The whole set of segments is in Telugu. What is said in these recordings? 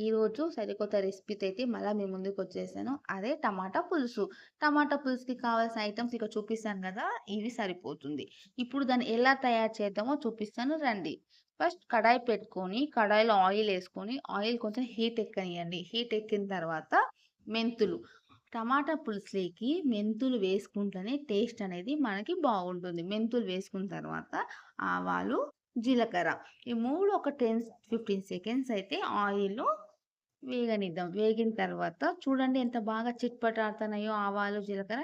ఈరోజు సరికొత్త రెసిపీతో అయితే మళ్ళా మీ ముందుకొచ్చేసాను. అదే టమాటా పులుసు. టమాటా పులుసుకి కావాల్సిన ఐటెమ్స్ ఇక్కడ చూపిస్తాను గదా! ఇవి సరిపోతుంది. ఇప్పుడు దాన్ని ఎలా తయారు చేద్దామో చూపిస్తాను రండి. ఫస్ట్ కడాయి పెట్టుకొని, కడాయిలో ఆయిలేసుకొని, ఆయిల్ కొంచెం హీట్ ఎక్కనియండి. హీట్ ఎక్కిన తర్వాత మెంతులు. టమాటా పులుసులోకి మెంతులు వేసుకుంటేనే టేస్ట్ అనేది మనకి బాగుంటుంది. మెంతులు వేసుకున్న తర్వాత ఆవాలు, జీలకర్ర ఈ 3 ఒక 10, 15 సెకండ్స్ అయితే ఆయిల్‌లో వేగనిద్దాం. వేగిన తర్వాత చూడండి ఎంత బాగా చిట్పటాడుతున్నాయో ఆవాలు, జీలకర్ర.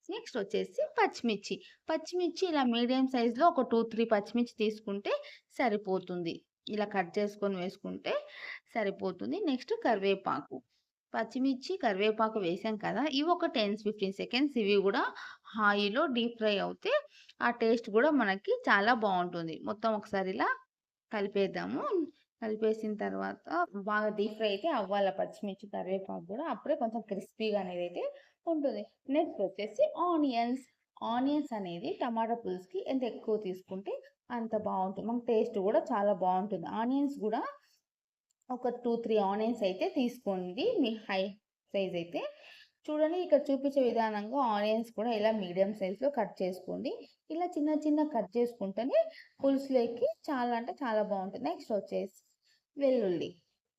నెక్స్ట్ వచ్చేసి పచ్చిమిర్చి. పచ్చిమిర్చి ఇలా మీడియం సైజ్‌లో ఒక 2, 3 పచ్చిమిర్చి తీసుకుంటే సరిపోతుంది. ఇలా కట్ చేసుకొని వేసుకుంటే సరిపోతుంది. నెక్స్ట్ కరివేపాకు. పచ్చిమిర్చి, కరివేపాకు వేసాం కదా! ఇవి ఒక 10, 15 సెకండ్స్ ఇవి గూడా ఆయిల్‌లో డీప్ ఫ్రై అవుతే ఆ టేస్ట్ గూడా మనకి చాలా బావుంటుంది. మొత్తం ఒకసారి ఇలా కలిపేద్దాము. కలిపేసిన తర్వాత బాగా డీప్ ఫ్రై అయితే అవ్వాల పచ్చిమిర్చి, కరివేపాకు గూడా. అప్పుడే కొంచెం క్రిస్పీగా అనేదైతే ఉంటుంది. నెక్స్ట్ వచ్చేసి ఆనియన్స్. ఆనియన్స్ అనేది టమాటా పులుసుకి ఎంత ఎక్కువ తీసుకుంటే అంత బావుంటుంది. మనకు టేస్ట్ గూడా చాలా బావుంటుంది. ఆనియన్స్ గూడా ఒక 2, 3 ఆనియన్స్ అయితే తీసుకోండి. మీ హై సైజ్ అయితే. చూడండి ఇక్కడ చూపించే విధానంగా ఆనియన్స్ కూడా ఇలా మీడియం సైజ్‌లో కట్ చేసుకోండి. ఇలా చిన్న చిన్న కట్ చేసుకుంటేనే పులుసులోకి చాలా అంటే చాలా బావుంటుంది. నెక్స్ట్ వచ్చేసి వెల్లుల్లి.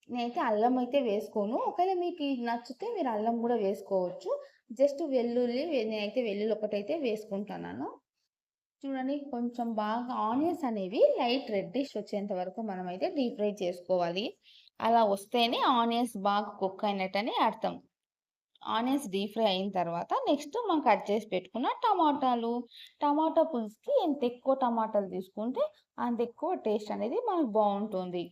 నేనైతే అల్లం అయితే వేసుకోను. ఒకవేళ మీకు ఇది నచ్చితే మీరు అల్లం గూడా వేసుకోవచ్చు. జస్ట్ వెల్లుల్లి నేనైతే వెల్లుల్లి ఒకటైతే వేసుకుంటున్నాను. చూడండి కొంచెం బాగా ఆనియన్స్ అనేవి లైట్ రెడ్డిష్ వచ్చేంత వరకు మనమైతే డీప్ ఫ్రై చేసుకోవాలి. అలా వస్తేనే ఆనియన్స్ బాగా కుక్ అయినట్టని అర్థం. ఆనియన్స్ డీప్ ఫ్రై అయిన తర్వాత నెక్స్ట్ మనం కట్ చేసి పెట్టుకున్న టమాటాలు. టమాటా పులుసుకి ఎంత ఎక్కువ టమాటాలు తీసుకుంటే అంత ఎక్కువ టేస్ట్ అనేది మనకు బావుంటుంది.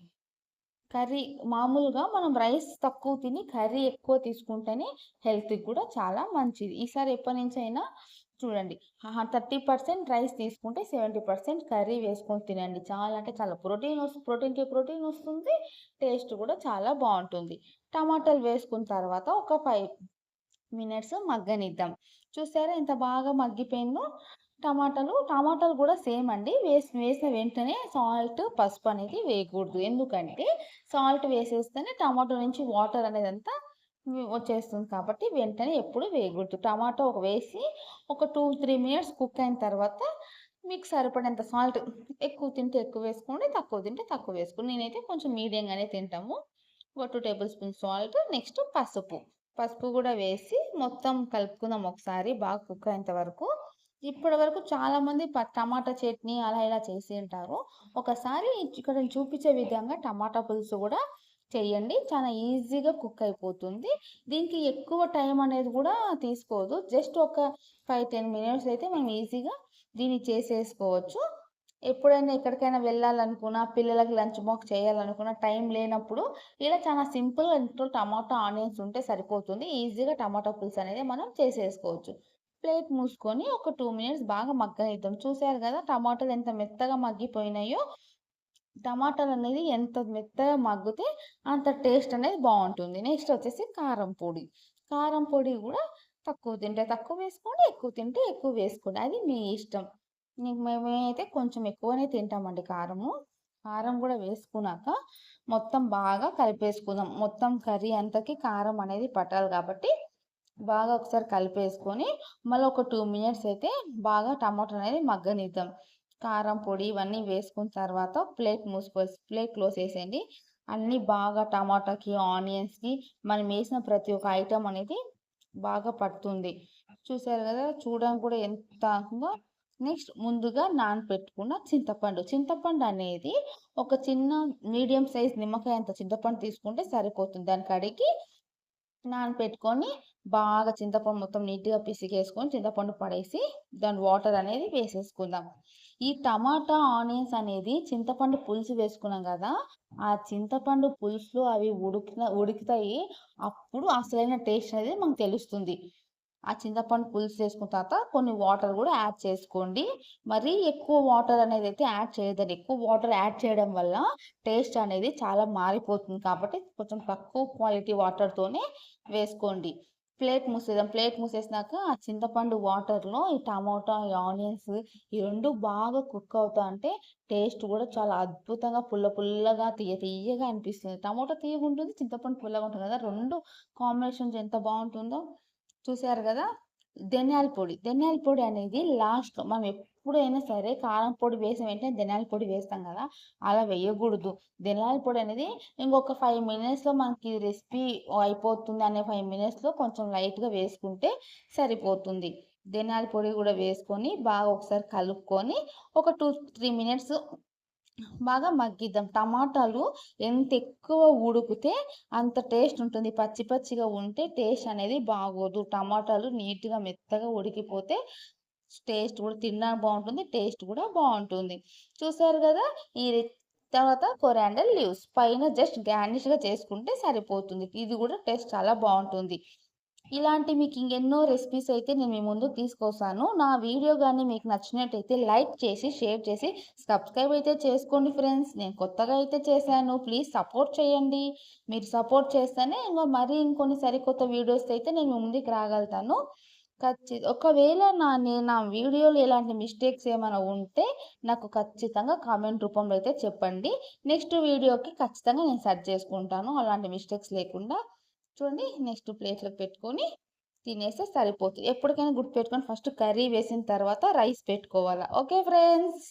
కర్రీ మామూలుగా మనం రైస్ తక్కువ తిని కర్రీ ఎక్కువ తీసుకుంటేనే హెల్త్‌కి కూడా చాలా మంచిది. ఈసారి ఎప్పటినుంచైనా చూడండి 30% రైస్ తీసుకుంటే 70% కర్రీ వేసుకొని తినండి. చాలా అంటే చాలా ప్రోటీన్‌కి ప్రోటీన్ వస్తుంది. టేస్ట్ కూడా చాలా బావుంటుంది. టమాటాలు వేసుకున్న తర్వాత ఒక 5 మినిట్స్ మగ్గనిద్దాం. చూసారా ఎంత బాగా మగ్గిపోయిందో? టమాటాలు గూడా సేమ్ అండి. వేసిన వెంటనే సాల్ట్, పసుపు అనేది వేయకూడదు. ఎందుకంటే సాల్ట్ వేసేస్తేనే టమాటో నుంచి వాటర్ అనేదంతా వచ్చేస్తుంది కాబట్టి వెంటనే ఎప్పుడు వేయకూడదు. టమాటో వేసి ఒక 2, 3 మినిట్స్ కుక్ అయిన తర్వాత మీకు సరిపడేంత సాల్ట్ ఎక్కువ తింటే ఎక్కువ వేసుకోండి. తక్కువ తింటే తక్కువ వేసుకోండి. నేనైతే కొంచెం మీడియంగానే తింటాము. ఒక 2 టేబుల్ స్పూన్ సాల్ట్ నెక్స్ట్ పసుపు. పసుపు గూడా వేసి మొత్తం కలుపుకుందాం ఒకసారి బాగా కుక్ అయ్యేంత వరకు. ఇప్పటి వరకు చాలామంది టమాటా చట్నీ అలా ఇలా చేసి ఉంటారు. ఒకసారి ఇక్కడ నేను చూపించే విధంగా టమాటా పులుసు గూడా చేయండి. చాలా ఈజీగా కుక్ అయిపోతుంది. దీనికి ఎక్కువ టైం అనేది గూడా తీసుకోదు. జస్ట్ ఒక 5, 10 మినిట్స్ అయితే మనం ఈజీగా దీన్ని చేసేసుకోవచ్చు. ఎప్పుడైనా ఎక్కడికైనా వెళ్ళాలనుకున్నా, పిల్లలకి లంచ్ బాక్స్ చేయాలనుకున్నా, టైం లేనప్పుడు ఇలా చాలా సింపుల్‌గా ఇంట్లో టమాటా, ఆనియన్స్ ఉంటే సరిపోతుంది. ఈజీగా టమాటా పులుసు అనేది మనం చేసేసుకోవచ్చు. ప్లేట్ మూసుకొని ఒక 2 మినిట్స్ బాగా మగ్గనిద్దాం. చూసారు గదా! టమాటాలు ఎంత మెత్తగా మగ్గిపోయినాయో. టమాటాలనేది ఎంత మెత్తగా మగ్గితే అంత టేస్ట్ అనేది బావుంటుంది. నెక్స్ట్ వచ్చేసి కారం పొడి. కారం పొడి గూడా తక్కువ తింటే తక్కువ వేసుకోండి. ఎక్కువ తింటే ఎక్కువ వేసుకోండి. అది మీ ఇష్టం. మేమైతే కొంచెం ఎక్కువనే తింటామండి కారము. కారం గూడా వేసుకున్నాక మొత్తం బాగా కలిపేసుకుందాం. మొత్తం కర్రీ అంతకి కారం అనేది పట్టాలి కాబట్టి బాగా ఒకసారి కలిపేసుకొని మళ్ళీ ఒక 2 మినిట్స్ అయితే బాగా టమాటా అనేది మగ్గనిద్దాం. కారం పొడి ఇవన్నీ వేసుకున్న తర్వాత ప్లేట్ క్లోజ్ చేసేయండి. అన్నీ బాగా టమాటాకి, ఆనియన్స్‌కి మనం వేసిన ప్రతి ఒక్క ఐటెమ్ అనేది బాగా పడుతుంది. చూసారు గదా! చూడడానికి కూడా ఎంత ఉందో. నెక్స్ట్ ముందుగా నానపెట్టుకున్న చింతపండు. చింతపండు అనేది ఒక చిన్న మీడియం సైజ్ నిమ్మకాయ అంత చింతపండు తీసుకుంటే సరిపోతుంది. దాన్ని కడిగి నానపెట్టుకొని బాగా చింతపండు మొత్తం నీట్‌గా పిసికేసుకొని చింతపండు పడేసి దాని వాటర్ అనేది వేసేసుకుందాం. ఈ టమాటా, ఆనియన్స్ అనేది చింతపండు పులుసు వేసుకున్నాం గదా! ఆ చింతపండు పులుసులో అవి ఉడుకుతాయి. అప్పుడు అసలైన టేస్ట్ అనేది మనకు తెలుస్తుంది. ఆ చింతపండు పులుసు చేసుకున్న తర్వాత కొన్ని వాటర్ గూడా యాడ్ చేసుకోండి. మరీ ఎక్కువ వాటర్ అనేదైతే యాడ్ చేయొద్దండి. ఎక్కువ వాటర్ యాడ్ చేయడం వల్ల టేస్ట్ అనేది చాలా మారిపోతుంది కాబట్టి కొంచెం తక్కువ క్వాలిటీ వాటర్‌తోనే వేసుకోండి. ప్లేట్ మూసేద్దాం. ప్లేట్ మూసేసినాక ఆ చింతపండు వాటర్‌లో ఈ టమాటా, ఈ ఆనియన్స్ ఈ 2 బాగా కుక్ అవుతా ఉంటే టేస్ట్ గూడా చాలా అద్భుతంగా పుల్ల పుల్లగా, తియ్యగా అనిపిస్తుంది. టమాటా తియ్యగుంటుంది. చింతపండు పుల్లగా ఉంటుంది కదా! 2 కాంబినేషన్స్ ఎంత బావుంటుందో. చూసారు గదా! ధనియాల పొడి అనేది లాస్ట్‌లో మనం ఎప్పుడైనా సరే కారం పొడి వేసిన వెంటనే ధనియాల పొడి వేస్తాం గదా! అలా వేయగూడదు. ధనియాల పొడి అనేది ఇంకొక 5 మినిట్స్‌లో మనకి రెసిపీ అయిపోతుంది అనే 5 మినిట్స్‌లో కొంచెం లైట్‌గా వేసుకుంటే సరిపోతుంది. ధనియాల పొడి గూడా వేసుకొని బాగా ఒకసారి కలుపుకొని ఒక 2, 3 మినిట్స్ బాగా మగ్గిద్దాం. టమాటాలు ఎంత ఎక్కువ ఉడికితే అంత టేస్ట్ ఉంటుంది. పచ్చి పచ్చిగా ఉంటే టేస్ట్ అనేది బాగోదు. టమాటాలు నీట్‌గా మెత్తగా ఉడికిపోతే టేస్ట్ కూడా తినడానికి బావుంటుంది. టేస్ట్ కూడా బావుంటుంది. చూసారు గదా! ఈ తర్వాత కొరియాండర్ లీవ్స్ పైన జస్ట్ గార్నిష్‌గా చేసుకుంటే సరిపోతుంది. ఇది కూడా టేస్ట్ చాలా బావుంటుంది. ఇలాంటి మీకు ఇంకెన్నో రెసిపీస్ అయితే నేను మీ ముందుకు తీసుకొస్తాను. నా వీడియో గాని మీకు నచ్చినట్టయితే లైక్ చేసి, షేర్ చేసి, సబ్స్క్రైబ్ అయితే చేసుకోండి ఫ్రెండ్స్. నేను కొత్తగా అయితే చేశాను. ప్లీజ్ సపోర్ట్ చేయండి. మీరు సపోర్ట్ చేస్తేనే ఇంకొన్ని సరికొత్త వీడియోస్ అయితే నేను మీ ముందుకు రాగలుగుతాను. ఒకవేళ నా వీడియోలో ఎలాంటి మిస్టేక్స్ ఏమైనా ఉంటే నాకు ఖచ్చితంగా కామెంట్ రూపంలో అయితే చెప్పండి. నెక్స్ట్ వీడియోకి ఖచ్చితంగా నేను సెట్ చేసుకుంటాను. అలాంటి మిస్టేక్స్ లేకుండా. చూడండి నెక్స్ట్ ప్లేట్‌లోకి పెట్టుకొని తినేస్తే సరిపోతుంది. ఎప్పటికైనా గుర్తుపెట్టుకొని ఫస్ట్ కర్రీ వేసిన తర్వాత రైస్ పెట్టుకోవాలా. Okay friends.